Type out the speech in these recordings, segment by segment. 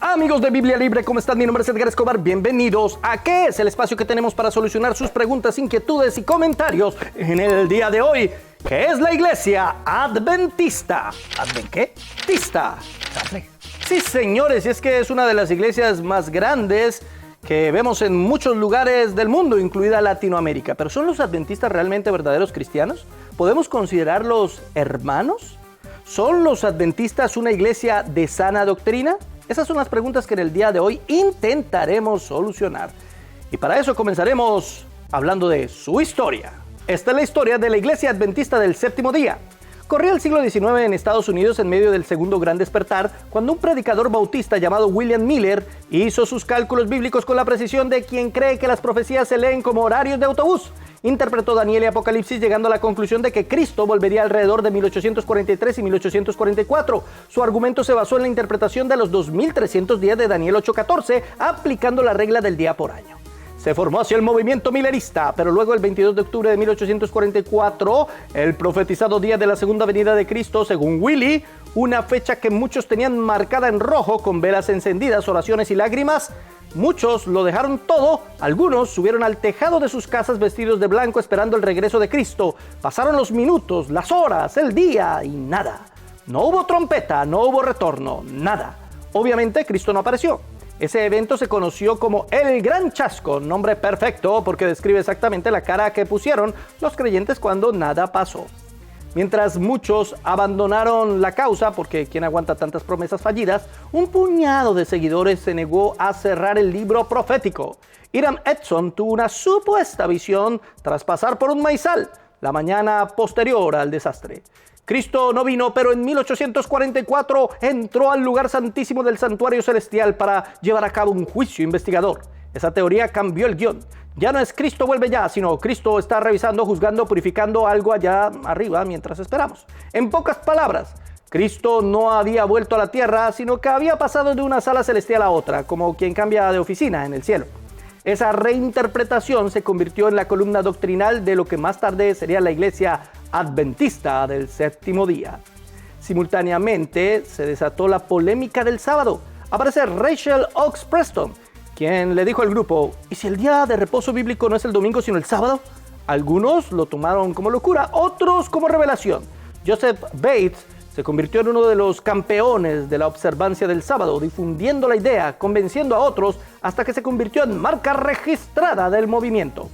Amigos de Biblia Libre, ¿cómo están? Mi nombre es Edgar Escobar. Bienvenidos a ¿Qué es? El espacio que tenemos para solucionar sus preguntas, inquietudes y comentarios en el día de hoy. ¿Qué es la iglesia adventista? ¿Adventista? Sí, señores, y es que es una de las iglesias más grandes que vemos en muchos lugares del mundo, incluida Latinoamérica. ¿Pero son los adventistas realmente verdaderos cristianos? ¿Podemos considerarlos hermanos? ¿Son los adventistas una iglesia de sana doctrina? Esas son las preguntas que en el día de hoy intentaremos solucionar. Y para eso comenzaremos hablando de su historia. Esta es la historia de la Iglesia Adventista del Séptimo Día. Corría el siglo XIX en Estados Unidos en medio del Segundo Gran Despertar, cuando un predicador bautista llamado William Miller hizo sus cálculos bíblicos con la precisión de quien cree que las profecías se leen como horarios de autobús. Interpretó Daniel y Apocalipsis llegando a la conclusión de que Cristo volvería alrededor de 1843 y 1844. Su argumento se basó en la interpretación de los 2300 días de Daniel 8:14, aplicando la regla del día por año. Se formó así el movimiento millerista, pero luego el 22 de octubre de 1844, el profetizado día de la segunda venida de Cristo, según Willy, una fecha que muchos tenían marcada en rojo con velas encendidas, oraciones y lágrimas, muchos lo dejaron todo, algunos subieron al tejado de sus casas vestidos de blanco esperando el regreso de Cristo. Pasaron los minutos, las horas, el día y nada. No hubo trompeta, no hubo retorno, nada. Obviamente Cristo no apareció. Ese evento se conoció como el Gran Chasco, nombre perfecto porque describe exactamente la cara que pusieron los creyentes cuando nada pasó. Mientras muchos abandonaron la causa, porque ¿quién aguanta tantas promesas fallidas?, un puñado de seguidores se negó a cerrar el libro profético. Hiram Edson tuvo una supuesta visión tras pasar por un maizal la mañana posterior al desastre. Cristo no vino, pero en 1844 entró al lugar santísimo del santuario celestial para llevar a cabo un juicio investigador. Esa teoría cambió el guión. Ya no es Cristo vuelve ya, sino Cristo está revisando, juzgando, purificando algo allá arriba mientras esperamos. En pocas palabras, Cristo no había vuelto a la tierra, sino que había pasado de una sala celestial a otra, como quien cambia de oficina en el cielo. Esa reinterpretación se convirtió en la columna doctrinal de lo que más tarde sería la Iglesia Adventista del Séptimo Día. Simultáneamente se desató la polémica del sábado. Aparece Rachel Oaks Preston, quien le dijo al grupo: ¿y si el día de reposo bíblico no es el domingo sino el sábado? Algunos lo tomaron como locura, otros como revelación. Joseph Bates se convirtió en uno de los campeones de la observancia del sábado, difundiendo la idea, convenciendo a otros, hasta que se convirtió en marca registrada del movimiento.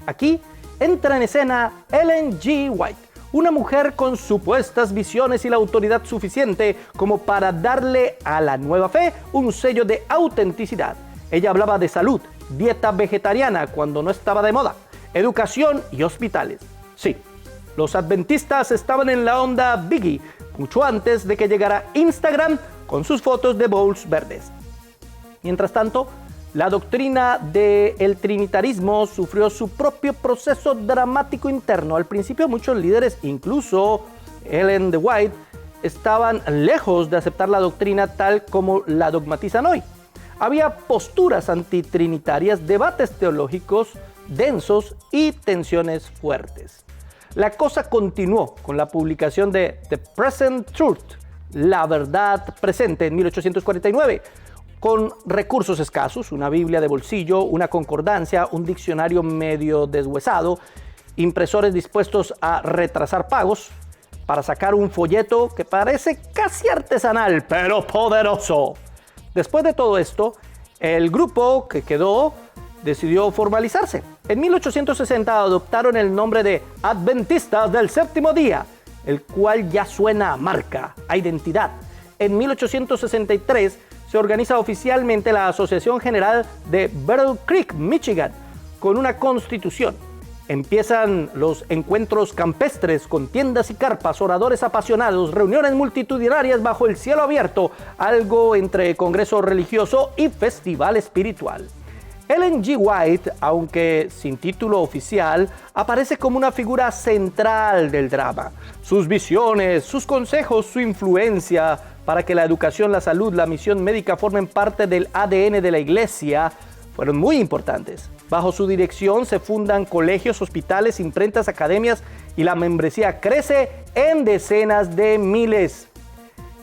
Aquí entra en escena Ellen G. White, una mujer con supuestas visiones y la autoridad suficiente como para darle a la nueva fe un sello de autenticidad. Ella hablaba de salud, dieta vegetariana cuando no estaba de moda, educación y hospitales. Sí, los adventistas estaban en la onda Biggie, mucho antes de que llegara Instagram con sus fotos de bowls verdes. Mientras tanto, la doctrina del trinitarismo sufrió su propio proceso dramático interno. Al principio muchos líderes, incluso Ellen G. White, estaban lejos de aceptar la doctrina tal como la dogmatizan hoy. Había posturas antitrinitarias, debates teológicos densos y tensiones fuertes. La cosa continuó con la publicación de The Present Truth, la verdad presente, en 1849, con recursos escasos, una Biblia de bolsillo, una concordancia, un diccionario medio deshuesado, impresores dispuestos a retrasar pagos para sacar un folleto que parece casi artesanal, pero poderoso. Después de todo esto, el grupo que quedó decidió formalizarse. En 1860 adoptaron el nombre de Adventistas del Séptimo Día, el cual ya suena a marca, a identidad. En 1863 se organiza oficialmente la Asociación General de Battle Creek, Michigan, con una constitución. Empiezan los encuentros campestres con tiendas y carpas, oradores apasionados, reuniones multitudinarias bajo el cielo abierto, algo entre congreso religioso y festival espiritual. Ellen G. White, aunque sin título oficial, aparece como una figura central del drama. Sus visiones, sus consejos, su influencia para que la educación, la salud, la misión médica formen parte del ADN de la iglesia fueron muy importantes. Bajo su dirección se fundan colegios, hospitales, imprentas, academias y la membresía crece en decenas de miles.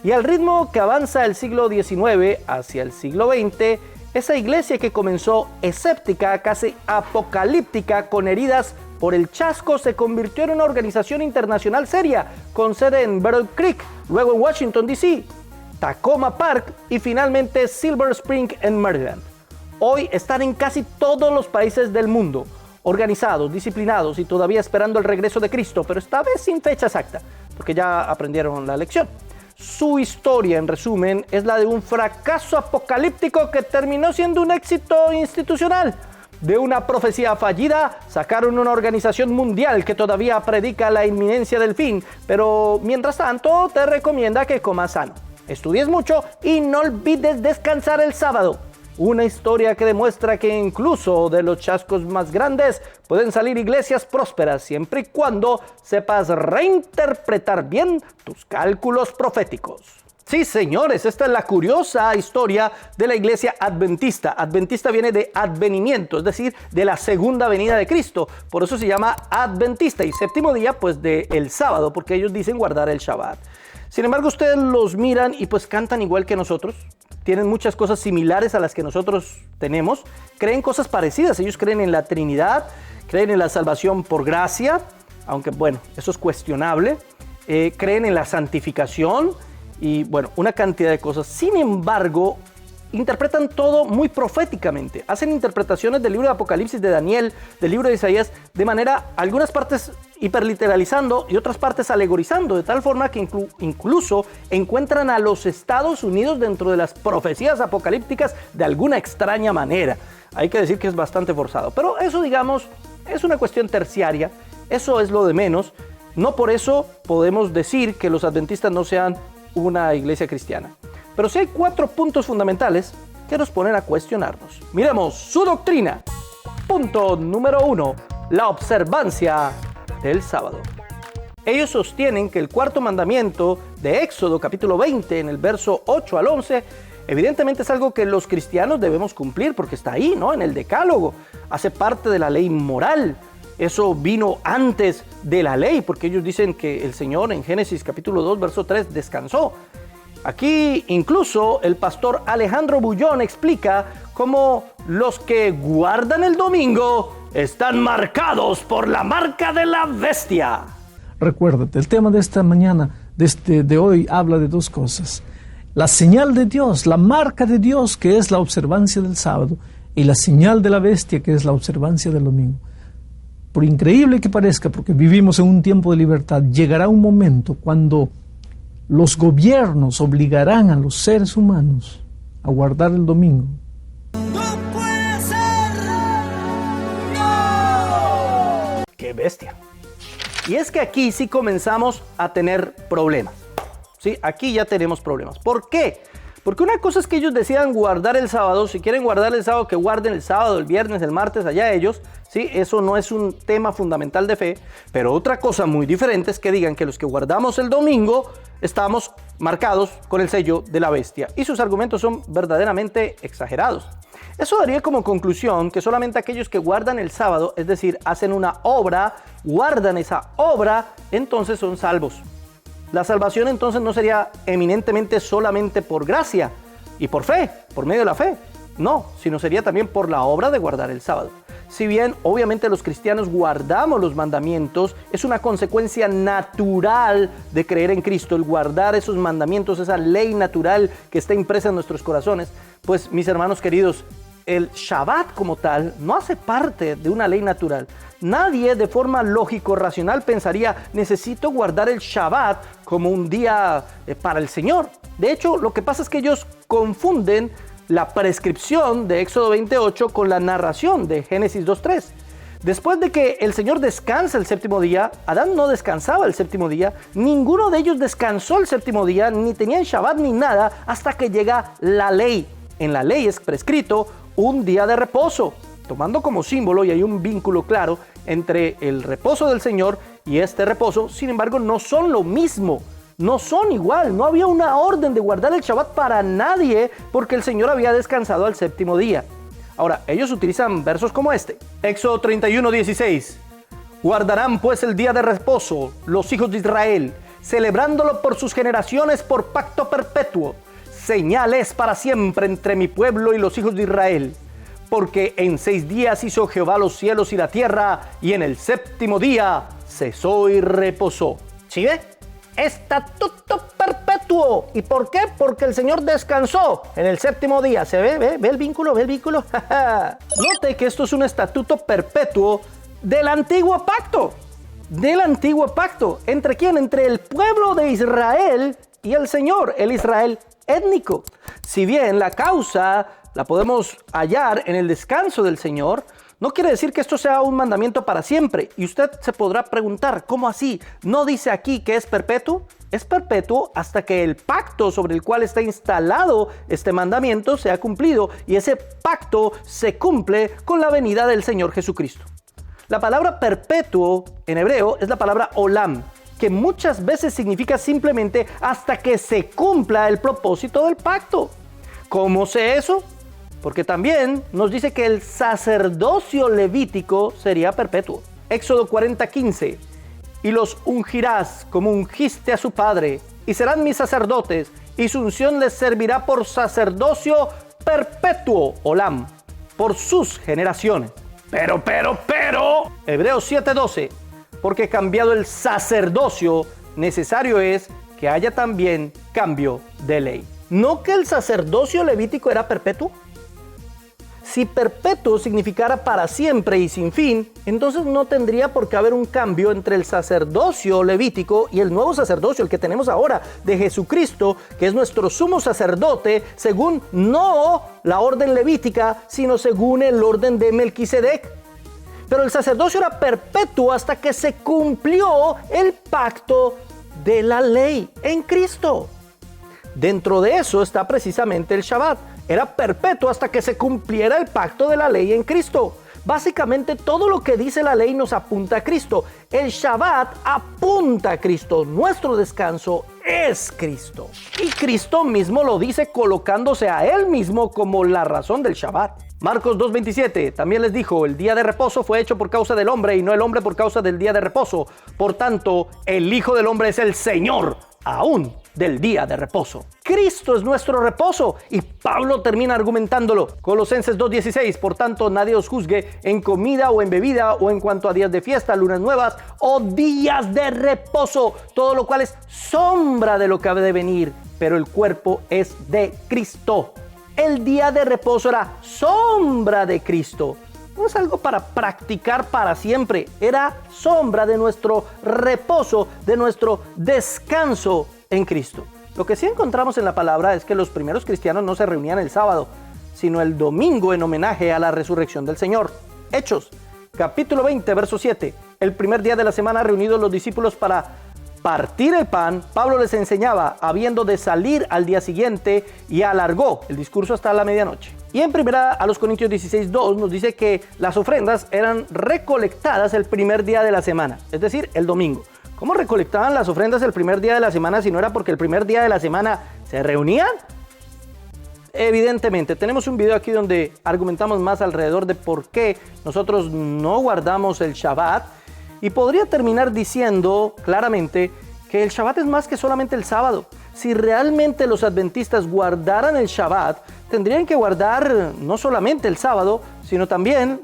Y al ritmo que avanza el siglo XIX hacia el siglo XX, esa iglesia que comenzó escéptica, casi apocalíptica, con heridas por el chasco, se convirtió en una organización internacional seria, con sede en Battle Creek, luego en Washington, D.C., Tacoma Park y finalmente Silver Spring en Maryland. Hoy están en casi todos los países del mundo, organizados, disciplinados y todavía esperando el regreso de Cristo, pero esta vez sin fecha exacta, porque ya aprendieron la lección. Su historia, en resumen, es la de un fracaso apocalíptico que terminó siendo un éxito institucional. De una profecía fallida sacaron una organización mundial que todavía predica la inminencia del fin, pero mientras tanto te recomienda que comas sano, estudies mucho y no olvides descansar el sábado. Una historia que demuestra que incluso de los chascos más grandes pueden salir iglesias prósperas siempre y cuando sepas reinterpretar bien tus cálculos proféticos. Sí, señores, esta es la curiosa historia de la iglesia adventista. Adventista viene de advenimiento, es decir, de la segunda venida de Cristo. Por eso se llama adventista. Y séptimo día, pues, del sábado, porque ellos dicen guardar el Shabbat. Sin embargo, ustedes los miran y pues cantan igual que nosotros. Tienen muchas cosas similares a las que nosotros tenemos. Creen cosas parecidas. Ellos creen en la Trinidad, creen en la salvación por gracia, aunque bueno, eso es cuestionable. Creen en la santificación y bueno, una cantidad de cosas. Sin embargo, interpretan todo muy proféticamente. Hacen interpretaciones del libro de Apocalipsis, de Daniel, del libro de Isaías, de manera, algunas partes hiperliteralizando y otras partes alegorizando, de tal forma que incluso encuentran a los Estados Unidos dentro de las profecías apocalípticas de alguna extraña manera. Hay que decir que es bastante forzado, pero eso, digamos, es una cuestión terciaria, eso es lo de menos. No por eso podemos decir que los adventistas no sean una iglesia cristiana. Pero sí hay 4 puntos fundamentales que nos ponen a cuestionarnos. Miremos su doctrina. Punto número 1. La observancia del sábado. Ellos sostienen que el 4.º mandamiento de Éxodo capítulo 20 en el verso 8 al 11 evidentemente es algo que los cristianos debemos cumplir porque está ahí, ¿no? En el decálogo. Hace parte de la ley moral. Eso vino antes de la ley porque ellos dicen que el Señor en Génesis capítulo 2 verso 3 descansó. Aquí incluso el pastor Alejandro Bullón explica cómo los que guardan el domingo están marcados por la marca de la bestia. Recuérdate, el tema de esta mañana, de hoy, habla de 2 cosas. La señal de Dios, la marca de Dios, que es la observancia del sábado, y la señal de la bestia, que es la observancia del domingo. Por increíble que parezca, porque vivimos en un tiempo de libertad, llegará un momento cuando los gobiernos obligarán a los seres humanos a guardar el domingo. ¡No puede ser! ¡No! ¡Qué bestia! Y es que aquí sí comenzamos a tener problemas. Sí, aquí ya tenemos problemas. ¿Por qué? Porque una cosa es que ellos decidan guardar el sábado. Si quieren guardar el sábado, que guarden el sábado, el viernes, el martes, allá ellos. Sí, eso no es un tema fundamental de fe. Pero otra cosa muy diferente es que digan que los que guardamos el domingo estamos marcados con el sello de la bestia. Y sus argumentos son verdaderamente exagerados. Eso daría como conclusión que solamente aquellos que guardan el sábado, es decir, hacen una obra, guardan esa obra, entonces son salvos. La salvación entonces no sería eminentemente solamente por gracia y por fe, por medio de la fe. No, sino sería también por la obra de guardar el sábado. Si bien obviamente los cristianos guardamos los mandamientos, es una consecuencia natural de creer en Cristo, el guardar esos mandamientos, esa ley natural que está impresa en nuestros corazones. Pues mis hermanos queridos, el Shabbat como tal no hace parte de una ley natural. Nadie de forma lógico-racional pensaría, necesito guardar el Shabbat como un día para el Señor. De hecho, lo que pasa es que ellos confunden la prescripción de Éxodo 28 con la narración de Génesis 2.3. Después de que el Señor descansa el séptimo día, Adán no descansaba el séptimo día, ninguno de ellos descansó el séptimo día, ni tenían Shabbat ni nada, hasta que llega la ley. En la ley es prescrito un día de reposo, tomando como símbolo, y hay un vínculo claro entre el reposo del Señor y este reposo. Sin embargo, no son lo mismo, no son igual. No había una orden de guardar el Shabbat para nadie porque el Señor había descansado al séptimo día. Ahora, ellos utilizan versos como este. Éxodo 31:16. Guardarán pues el día de reposo los hijos de Israel, celebrándolo por sus generaciones por pacto perpetuo. Señal es para siempre entre mi pueblo y los hijos de Israel. Porque en 6 días hizo Jehová los cielos y la tierra, y en el 7º día cesó y reposó. ¿Sí ve? Estatuto perpetuo. ¿Y por qué? Porque el Señor descansó en el 7º día. ¿Se ve? ¿Ve el vínculo? ¿Ve el vínculo? Note que esto es un estatuto perpetuo del antiguo pacto. Del antiguo pacto. ¿Entre quién? Entre el pueblo de Israel y el Señor, el Israel étnico. Si bien la causa la podemos hallar en el descanso del Señor, no quiere decir que esto sea un mandamiento para siempre. Y usted se podrá preguntar, ¿cómo así? ¿No dice aquí que es perpetuo? Es perpetuo hasta que el pacto sobre el cual está instalado este mandamiento sea cumplido. Y ese pacto se cumple con la venida del Señor Jesucristo. La palabra perpetuo en hebreo es la palabra olam, que muchas veces significa simplemente hasta que se cumpla el propósito del pacto. ¿Cómo sé eso? Porque también nos dice que el sacerdocio levítico sería perpetuo. Éxodo 40:15. Y los ungirás como ungiste a su padre, y serán mis sacerdotes, y su unción les servirá por sacerdocio perpetuo, olam, por sus generaciones. Pero, Hebreos 7:12, porque cambiado el sacerdocio, necesario es que haya también cambio de ley. ¿No que el sacerdocio levítico era perpetuo? Si perpetuo significara para siempre y sin fin, entonces no tendría por qué haber un cambio entre el sacerdocio levítico y el nuevo sacerdocio, el que tenemos ahora, de Jesucristo, que es nuestro sumo sacerdote, según no la orden levítica, sino según el orden de Melquisedec. Pero el sacerdocio era perpetuo hasta que se cumplió el pacto de la ley en Cristo. Dentro de eso está precisamente el Shabbat. Era perpetuo hasta que se cumpliera el pacto de la ley en Cristo. Básicamente todo lo que dice la ley nos apunta a Cristo. El Shabbat apunta a Cristo. Nuestro descanso es Cristo. Y Cristo mismo lo dice colocándose a Él mismo como la razón del Shabbat. Marcos 2:27 también les dijo, el día de reposo fue hecho por causa del hombre y no el hombre por causa del día de reposo. Por tanto, el Hijo del Hombre es el Señor aún del día de reposo. Cristo es nuestro reposo y Pablo termina argumentándolo. Colosenses 2:16, por tanto nadie os juzgue en comida o en bebida o en cuanto a días de fiesta, lunas nuevas o días de reposo, todo lo cual es sombra de lo que ha de venir, pero el cuerpo es de Cristo. El día de reposo era sombra de Cristo. No es algo para practicar para siempre, era sombra de nuestro reposo, de nuestro descanso en Cristo. Lo que sí encontramos en la palabra es que los primeros cristianos no se reunían el sábado, sino el domingo en homenaje a la resurrección del Señor. Hechos, capítulo 20, verso 7. El primer día de la semana reunidos los discípulos para partir el pan, Pablo les enseñaba, habiendo de salir al día siguiente, y alargó el discurso hasta la medianoche. Y en primera a los Corintios 16:2 nos dice que las ofrendas eran recolectadas el primer día de la semana, es decir, el domingo. ¿Cómo recolectaban las ofrendas el primer día de la semana si no era porque el primer día de la semana se reunían? Evidentemente, tenemos un video aquí donde argumentamos más alrededor de por qué nosotros no guardamos el Shabbat, y podría terminar diciendo claramente que el Shabbat es más que solamente el sábado. Si realmente los adventistas guardaran el Shabbat, tendrían que guardar no solamente el sábado, sino también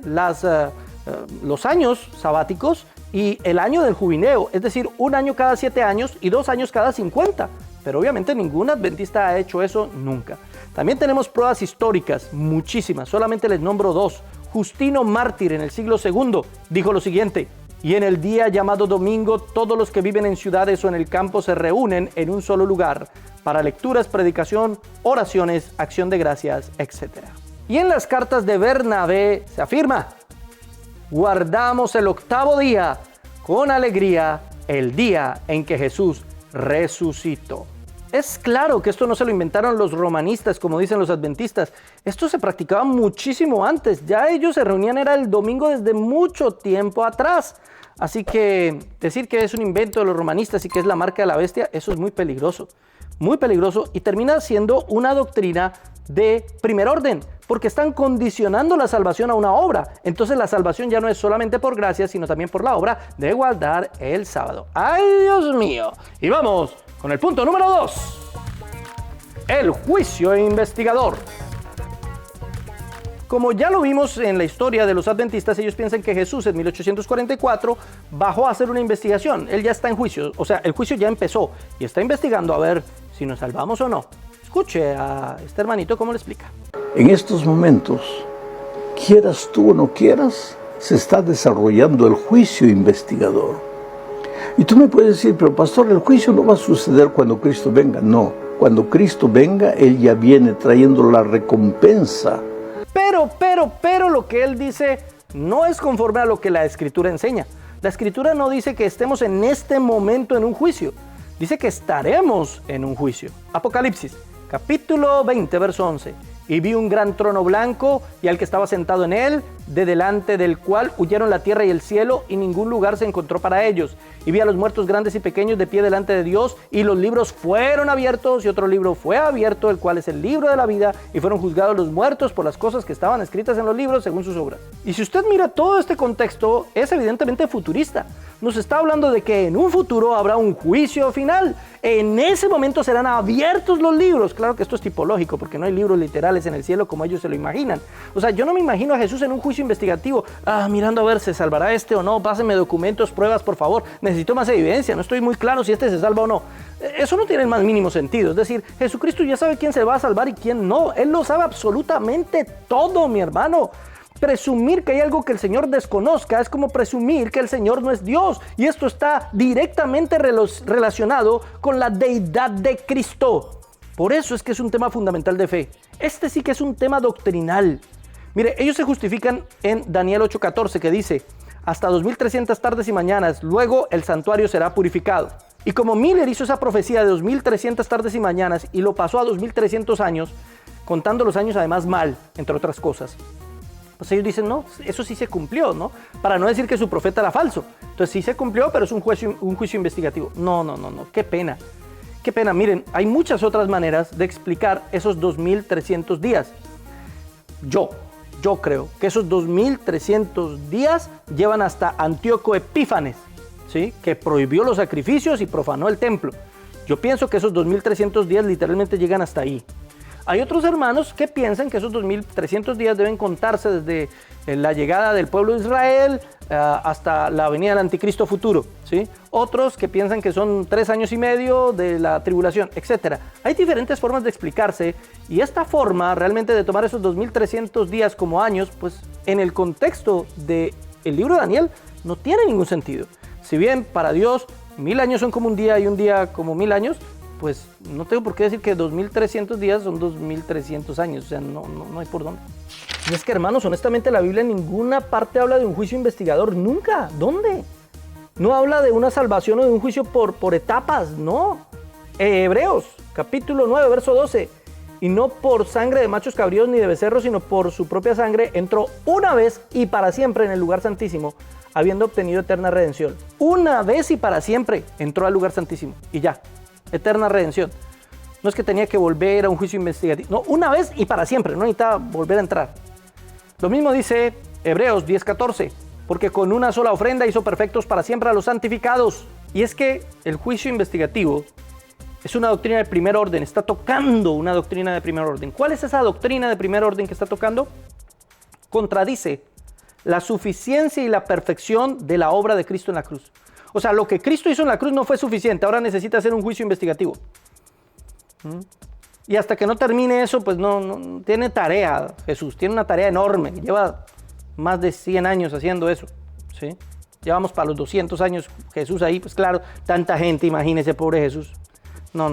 los años sabáticos y el año del jubileo, es decir, un año cada 7 años y 2 años cada 50. Pero obviamente ningún adventista ha hecho eso nunca. También tenemos pruebas históricas, muchísimas, solamente les nombro 2. Justino Mártir en el siglo II dijo lo siguiente: y en el día llamado domingo, todos los que viven en ciudades o en el campo se reúnen en un solo lugar para lecturas, predicación, oraciones, acción de gracias, etc. Y en las cartas de Bernabé se afirma: guardamos el 8º día con alegría, el día en que Jesús resucitó. Es claro que esto no se lo inventaron los romanistas, como dicen los adventistas. Esto se practicaba muchísimo antes. Ya ellos se reunían, era el domingo desde mucho tiempo atrás. Así que decir que es un invento de los romanistas y que es la marca de la bestia, eso es muy peligroso y termina siendo una doctrina de primer orden, porque están condicionando la salvación a una obra. Entonces la salvación ya no es solamente por gracia, sino también por la obra de guardar el sábado. ¡Ay, Dios mío! Y vamos con el punto número 2. El juicio investigador. Como ya lo vimos en la historia de los adventistas, ellos piensan que Jesús en 1844 bajó a hacer una investigación. Él ya está en juicio, o sea, el juicio ya empezó y está investigando a ver si nos salvamos o no. Escuche a este hermanito cómo le explica. En estos momentos, quieras tú o no quieras, se está desarrollando el juicio investigador. Y tú me puedes decir, pero pastor, el juicio no va a suceder cuando Cristo venga. No, cuando Cristo venga, Él ya viene trayendo la recompensa. Pero lo que él dice no es conforme a lo que la Escritura enseña. La Escritura no dice que estemos en este momento en un juicio. Dice que estaremos en un juicio. Apocalipsis, capítulo 20, verso 11. Y vi un gran trono blanco y al que estaba sentado en él, de delante del cual huyeron la tierra y el cielo, y ningún lugar se encontró para ellos. Y vi a los muertos grandes y pequeños de pie delante de Dios, y los libros fueron abiertos, y otro libro fue abierto, el cual es el libro de la vida, y fueron juzgados los muertos por las cosas que estaban escritas en los libros según sus obras. Y si usted mira todo este contexto, es evidentemente futurista. Nos está hablando de que en un futuro habrá un juicio final. En ese momento serán abiertos los libros. Claro que esto es tipológico, porque no hay libros literales en el cielo como ellos se lo imaginan. O sea, yo no me imagino a Jesús en un juicio investigativo, mirando a ver, ¿se salvará este o no? Pásenme documentos, pruebas, por favor. Necesito más evidencia, no estoy muy claro si este se salva o no. Eso no tiene el más mínimo sentido. Es decir, Jesucristo ya sabe quién se va a salvar y quién no. Él lo sabe absolutamente todo, mi hermano. Presumir que hay algo que el Señor desconozca es como presumir que el Señor no es Dios. Y esto está directamente relacionado con la deidad de Cristo. Por eso es que es un tema fundamental de fe. Este sí que es un tema doctrinal. Mire, ellos se justifican en Daniel 8:14, que dice: hasta 2300 tardes y mañanas, luego el santuario será purificado. Y como Miller hizo esa profecía de 2300 tardes y mañanas y lo pasó a 2300 años, contando los años además mal, entre otras cosas, pues ellos dicen, no, eso sí se cumplió, ¿no? Para no decir que su profeta era falso. Entonces sí se cumplió, pero es un juicio investigativo. No, qué pena. Qué pena. Miren, hay muchas otras maneras de explicar esos 2300 días. Yo creo que esos 2300 días llevan hasta Antíoco Epífanes, ¿sí? Que prohibió los sacrificios y profanó el templo. Yo pienso que esos 2300 días literalmente llegan hasta ahí. Hay otros hermanos que piensan que esos 2300 días deben contarse desde la llegada del pueblo de Israel hasta la venida del anticristo futuro, ¿sí? Otros que piensan que son 3 años y medio de la tribulación, etc. Hay diferentes formas de explicarse, y esta forma realmente de tomar esos 2300 días como años, pues en el contexto del libro de Daniel no tiene ningún sentido. Si bien para Dios 1000 años son como un día y un día como 1000 años, pues no tengo por qué decir que 2300 días son 2300 años, o sea, no hay por dónde. Y es que, hermanos, honestamente la Biblia en ninguna parte habla de un juicio investigador, nunca. ¿Dónde? No habla de una salvación o de un juicio por etapas, no. Hebreos, capítulo 9, verso 12. Y no por sangre de machos cabríos ni de becerros, sino por su propia sangre, entró una vez y para siempre en el lugar santísimo, habiendo obtenido eterna redención. Una vez y para siempre entró al lugar santísimo, y ya. Eterna redención. No es que tenía que volver a un juicio investigativo. No, una vez y para siempre. No necesitaba volver a entrar. Lo mismo dice Hebreos 10:14. Porque con una sola ofrenda hizo perfectos para siempre a los santificados. Y es que el juicio investigativo es una doctrina de primer orden. Está tocando una doctrina de primer orden. ¿Cuál es esa doctrina de primer orden que está tocando? Contradice la suficiencia y la perfección de la obra de Cristo en la cruz. O sea, lo que Cristo hizo en la cruz no fue suficiente, ahora necesita hacer un juicio investigativo. Y hasta que no termine eso, pues no tiene tarea Jesús, tiene una tarea enorme, lleva más de 100 años haciendo eso, ¿sí? Llevamos para los 200 años Jesús ahí, pues claro, tanta gente, imagínese, pobre Jesús. No.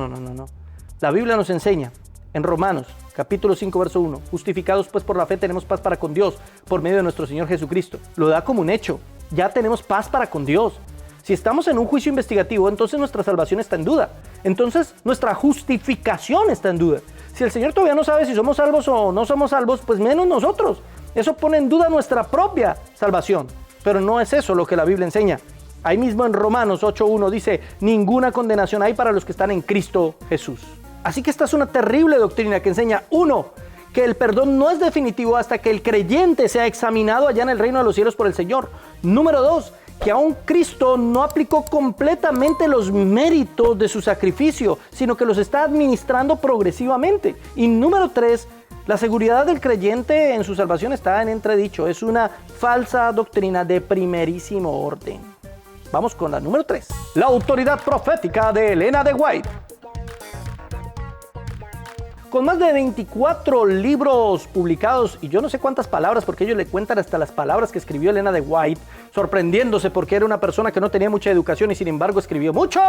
La Biblia nos enseña en Romanos, capítulo 5, verso 1, justificados pues por la fe tenemos paz para con Dios, por medio de nuestro Señor Jesucristo. Lo da como un hecho, ya tenemos paz para con Dios. Si estamos en un juicio investigativo, entonces nuestra salvación está en duda. Entonces nuestra justificación está en duda. Si el Señor todavía no sabe si somos salvos o no somos salvos, pues menos nosotros. Eso pone en duda nuestra propia salvación. Pero no es eso lo que la Biblia enseña. Ahí mismo en Romanos 8:1 dice, ninguna condenación hay para los que están en Cristo Jesús. Así que esta es una terrible doctrina que enseña, uno, que el perdón no es definitivo hasta que el creyente sea examinado allá en el reino de los cielos por el Señor. Número 2, que aún Cristo no aplicó completamente los méritos de su sacrificio, sino que los está administrando progresivamente. Y número 3, la seguridad del creyente en su salvación está en entredicho. Es una falsa doctrina de primerísimo orden. Vamos con la número 3. La autoridad profética de Elena de White. Con más de 24 libros publicados y yo no sé cuántas palabras, porque ellos le cuentan hasta las palabras que escribió Elena de White, sorprendiéndose porque era una persona que no tenía mucha educación y sin embargo escribió mucho,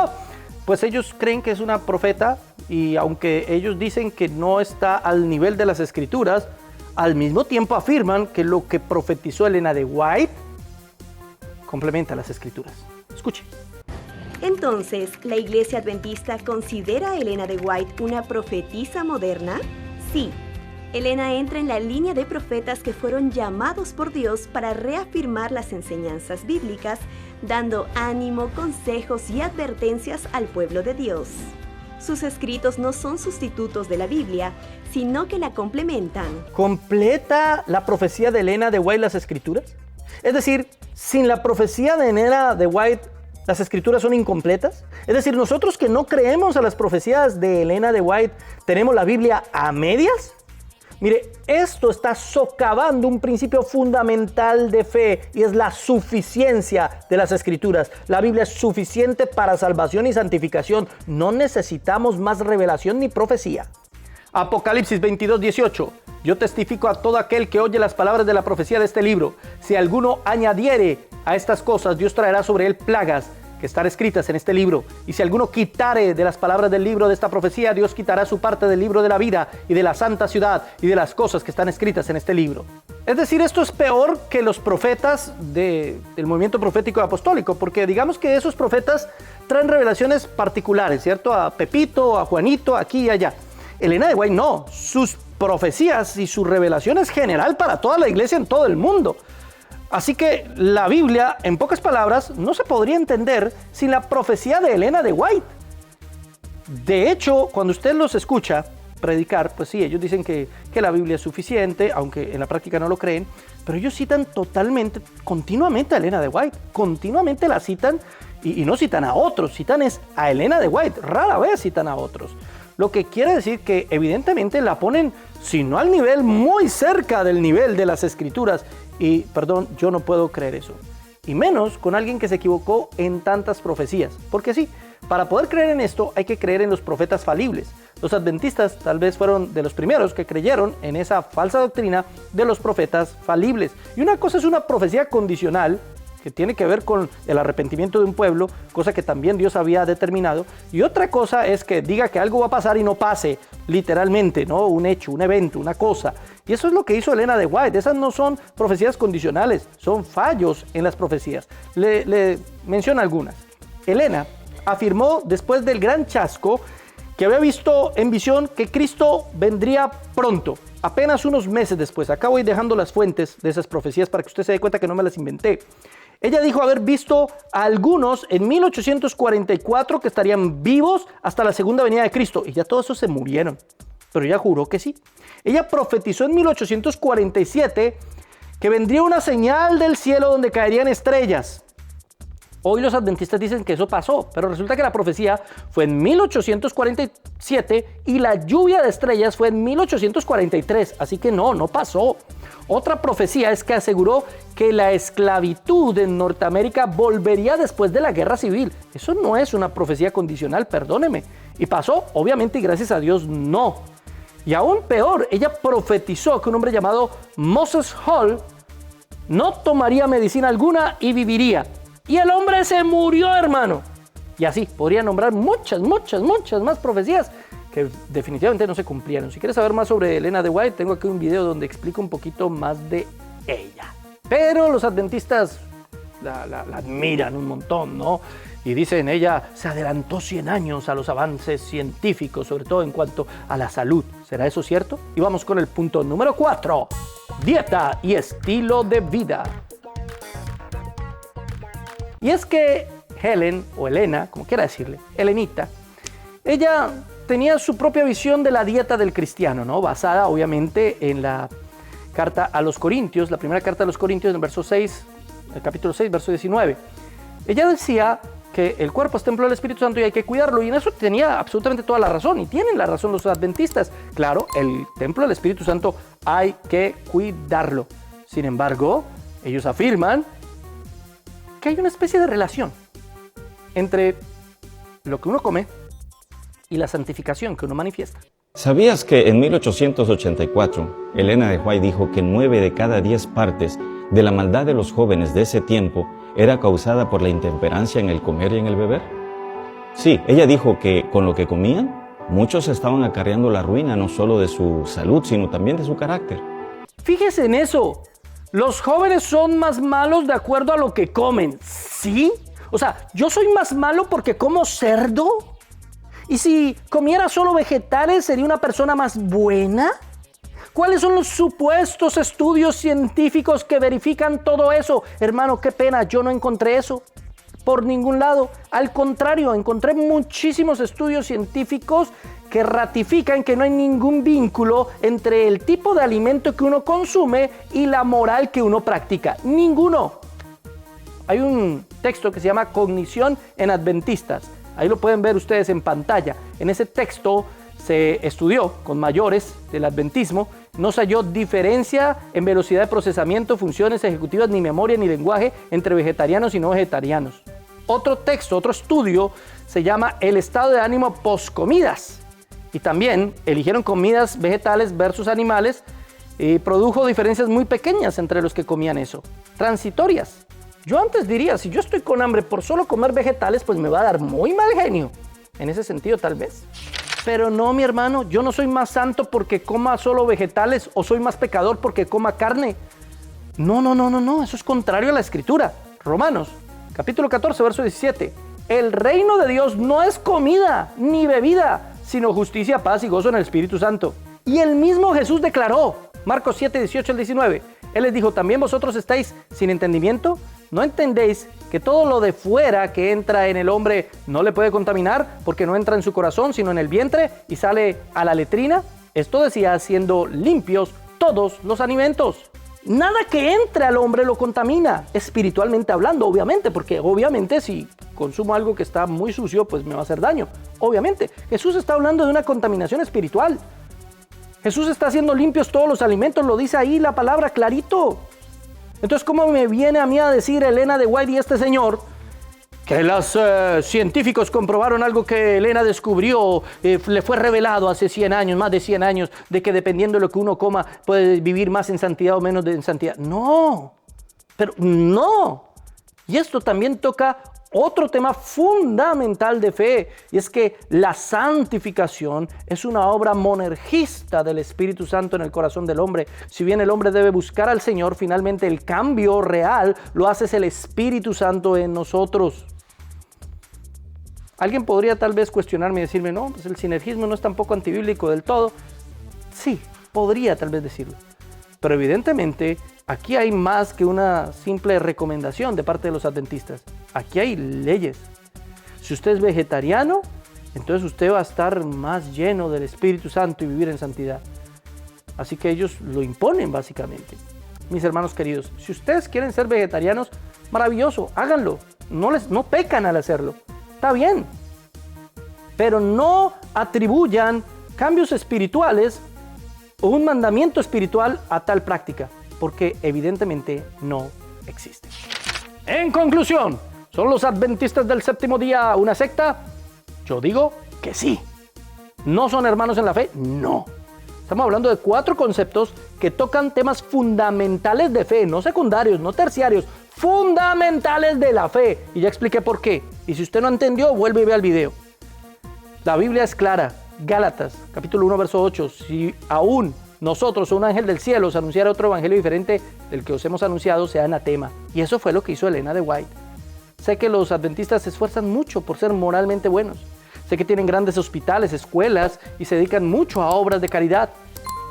pues ellos creen que es una profeta y aunque ellos dicen que no está al nivel de las escrituras, al mismo tiempo afirman que lo que profetizó Elena de White complementa las escrituras. Escuche. Entonces, ¿la Iglesia Adventista considera a Elena de White una profetisa moderna? Sí. Elena entra en la línea de profetas que fueron llamados por Dios para reafirmar las enseñanzas bíblicas, dando ánimo, consejos y advertencias al pueblo de Dios. Sus escritos no son sustitutos de la Biblia, sino que la complementan. ¿Completa la profecía de Elena de White las escrituras? Es decir, sin la profecía de Elena de White, ¿las escrituras son incompletas? Es decir, nosotros que no creemos a las profecías de Elena de White, ¿tenemos la Biblia a medias? Mire, esto está socavando un principio fundamental de fe y es la suficiencia de las escrituras. La Biblia es suficiente para salvación y santificación. No necesitamos más revelación ni profecía. Apocalipsis 22:18. Yo testifico a todo aquel que oye las palabras de la profecía de este libro. Si alguno añadiere a estas cosas, Dios traerá sobre él plagas que están escritas en este libro. Y si alguno quitare de las palabras del libro de esta profecía, Dios quitará su parte del libro de la vida y de la santa ciudad y de las cosas que están escritas en este libro. Es decir, esto es peor que los profetas del movimiento profético apostólico, porque digamos que esos profetas traen revelaciones particulares, ¿cierto? A Pepito, a Juanito, aquí y allá. Elena de White no, sus profecías y su revelación es general para toda la iglesia en todo el mundo. Así que la Biblia, en pocas palabras, no se podría entender sin la profecía de Elena de White. De hecho, cuando usted los escucha predicar, pues sí, ellos dicen que la Biblia es suficiente, aunque en la práctica no lo creen, pero ellos citan continuamente a Elena de White, continuamente la citan y no citan a otros, citan a Elena de White, rara vez citan a otros. Lo que quiere decir que evidentemente la ponen, si no al nivel, muy cerca del nivel de las escrituras. Y, perdón, yo no puedo creer eso. Y menos con alguien que se equivocó en tantas profecías. Porque sí, para poder creer en esto hay que creer en los profetas falibles. Los adventistas tal vez fueron de los primeros que creyeron en esa falsa doctrina de los profetas falibles. Y una cosa es una profecía condicional, que tiene que ver con el arrepentimiento de un pueblo, cosa que también Dios había determinado. Y otra cosa es que diga que algo va a pasar y no pase, literalmente, ¿no? Un hecho, un evento, una cosa. Y eso es lo que hizo Elena de White. Esas no son profecías condicionales, son fallos en las profecías. Le menciono algunas. Elena afirmó después del gran chasco que había visto en visión que Cristo vendría pronto, apenas unos meses después. Acá voy dejando las fuentes de esas profecías para que usted se dé cuenta que no me las inventé. Ella dijo haber visto a algunos en 1844 que estarían vivos hasta la segunda venida de Cristo. Y ya todos esos se murieron. Pero ella juró que sí. Ella profetizó en 1847 que vendría una señal del cielo donde caerían estrellas. Hoy los adventistas dicen que eso pasó, pero resulta que la profecía fue en 1847 y la lluvia de estrellas fue en 1843, así que no pasó. Otra profecía es que aseguró que la esclavitud en Norteamérica volvería después de la guerra civil. Eso no es una profecía condicional, perdóneme. Y pasó, obviamente, y gracias a Dios, no. Y aún peor, ella profetizó que un hombre llamado Moses Hall no tomaría medicina alguna y viviría. Y el hombre se murió, hermano. Y así, podría nombrar muchas más profecías que definitivamente no se cumplieron. Si quieres saber más sobre Elena de White, tengo aquí un video donde explico un poquito más de ella. Pero los adventistas la admiran un montón, ¿no? Y dicen, ella se adelantó 100 años a los avances científicos, sobre todo en cuanto a la salud. ¿Será eso cierto? Y vamos con el punto número 4. Dieta y estilo de vida. Y es que Helen, o Elena, como quiera decirle, Helenita, ella tenía su propia visión de la dieta del cristiano, ¿no? Basada obviamente en la carta a los Corintios, la primera carta a los Corintios, en el verso 6, el capítulo 6, verso 19. Ella decía que el cuerpo es templo del Espíritu Santo y hay que cuidarlo, y en eso tenía absolutamente toda la razón, y tienen la razón los adventistas. Claro, el templo del Espíritu Santo hay que cuidarlo. Sin embargo, ellos afirman que hay una especie de relación entre lo que uno come y la santificación que uno manifiesta. ¿Sabías que en 1884 Elena de White dijo que 9 de cada 10 partes de la maldad de los jóvenes de ese tiempo era causada por la intemperancia en el comer y en el beber? Sí, ella dijo que con lo que comían, muchos estaban acarreando la ruina no solo de su salud, sino también de su carácter. Fíjese en eso. Los jóvenes son más malos de acuerdo a lo que comen. ¿Sí? O sea, ¿yo soy más malo porque como cerdo? ¿Y si comiera solo vegetales, sería una persona más buena? ¿Cuáles son los supuestos estudios científicos que verifican todo eso? Hermano, qué pena, yo no encontré eso por ningún lado. Al contrario, encontré muchísimos estudios científicos que ratifican que no hay ningún vínculo entre el tipo de alimento que uno consume y la moral que uno practica. Ninguno. Hay un texto que se llama Cognición en Adventistas. Ahí lo pueden ver ustedes en pantalla. En ese texto se estudió con mayores del adventismo. No se halló diferencia en velocidad de procesamiento, funciones ejecutivas, ni memoria, ni lenguaje entre vegetarianos y no vegetarianos. Otro texto, otro estudio, se llama El estado de ánimo poscomidas. Y también eligieron comidas vegetales versus animales y produjo diferencias muy pequeñas entre los que comían eso. Transitorias. Yo antes diría, si yo estoy con hambre por solo comer vegetales, pues me va a dar muy mal genio. En ese sentido, tal vez. Pero no, mi hermano, yo no soy más santo porque coma solo vegetales o soy más pecador porque coma carne. No, eso es contrario a la Escritura. Romanos, capítulo 14, verso 17. El reino de Dios no es comida ni bebida, sino justicia, paz y gozo en el Espíritu Santo. Y el mismo Jesús declaró, Marcos 7, 18 al 19, Él les dijo, ¿también vosotros estáis sin entendimiento? ¿No entendéis que todo lo de fuera que entra en el hombre no le puede contaminar porque no entra en su corazón sino en el vientre y sale a la letrina? Esto decía siendo limpios todos los alimentos. Nada que entre al hombre lo contamina, espiritualmente hablando, obviamente, porque obviamente si consumo algo que está muy sucio, pues me va a hacer daño. Obviamente, Jesús está hablando de una contaminación espiritual. Jesús está haciendo limpios todos los alimentos, lo dice ahí la palabra clarito. Entonces, ¿cómo me viene a mí a decir Elena de White y este señor que los científicos comprobaron algo que Elena descubrió, le fue revelado hace 100 años, más de 100 años, de que dependiendo de lo que uno coma puede vivir más en santidad o menos en santidad? No, pero no. Y esto también toca otro tema fundamental de fe, y es que la santificación es una obra monergista del Espíritu Santo en el corazón del hombre. Si bien el hombre debe buscar al Señor, finalmente el cambio real lo hace el Espíritu Santo en nosotros. Alguien podría tal vez cuestionarme y decirme, no, pues el sinergismo no es tampoco antibíblico del todo. Sí, podría tal vez decirlo. Pero evidentemente aquí hay más que una simple recomendación de parte de los adventistas. Aquí hay leyes. Si usted es vegetariano, entonces usted va a estar más lleno del Espíritu Santo y vivir en santidad. Así que ellos lo imponen básicamente. Mis hermanos queridos, si ustedes quieren ser vegetarianos, maravilloso, háganlo. No pecan al hacerlo. Está bien. Pero no atribuyan cambios espirituales o un mandamiento espiritual a tal práctica, porque evidentemente no existe. En conclusión, ¿son los adventistas del séptimo día una secta? Yo digo que sí. ¿No son hermanos en la fe? No. Estamos hablando de 4 conceptos que tocan temas fundamentales de fe, no secundarios, no terciarios, fundamentales de la fe. Y ya expliqué por qué. Y si usted no entendió, vuelve y ve el video. La Biblia es clara. Gálatas, capítulo 1, verso 8. Si aún nosotros o un ángel del cielo os anunciara otro evangelio diferente del que os hemos anunciado, sea anatema. Y eso fue lo que hizo Elena de White. Sé que los adventistas se esfuerzan mucho por ser moralmente buenos. Sé que tienen grandes hospitales, escuelas y se dedican mucho a obras de caridad.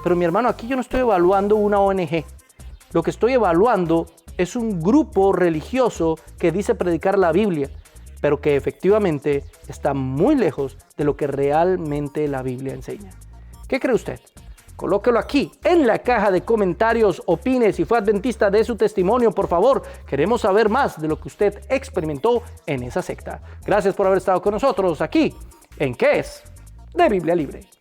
Pero mi hermano, aquí yo no estoy evaluando una ONG. Lo que estoy evaluando es un grupo religioso que dice predicar la Biblia. pero que efectivamente está muy lejos de lo que realmente la Biblia enseña. ¿Qué cree usted? Colóquelo aquí en la caja de comentarios, opine si fue adventista de su testimonio, por favor. Queremos saber más de lo que usted experimentó en esa secta. Gracias por haber estado con nosotros aquí en ¿Qué es? De Biblia Libre.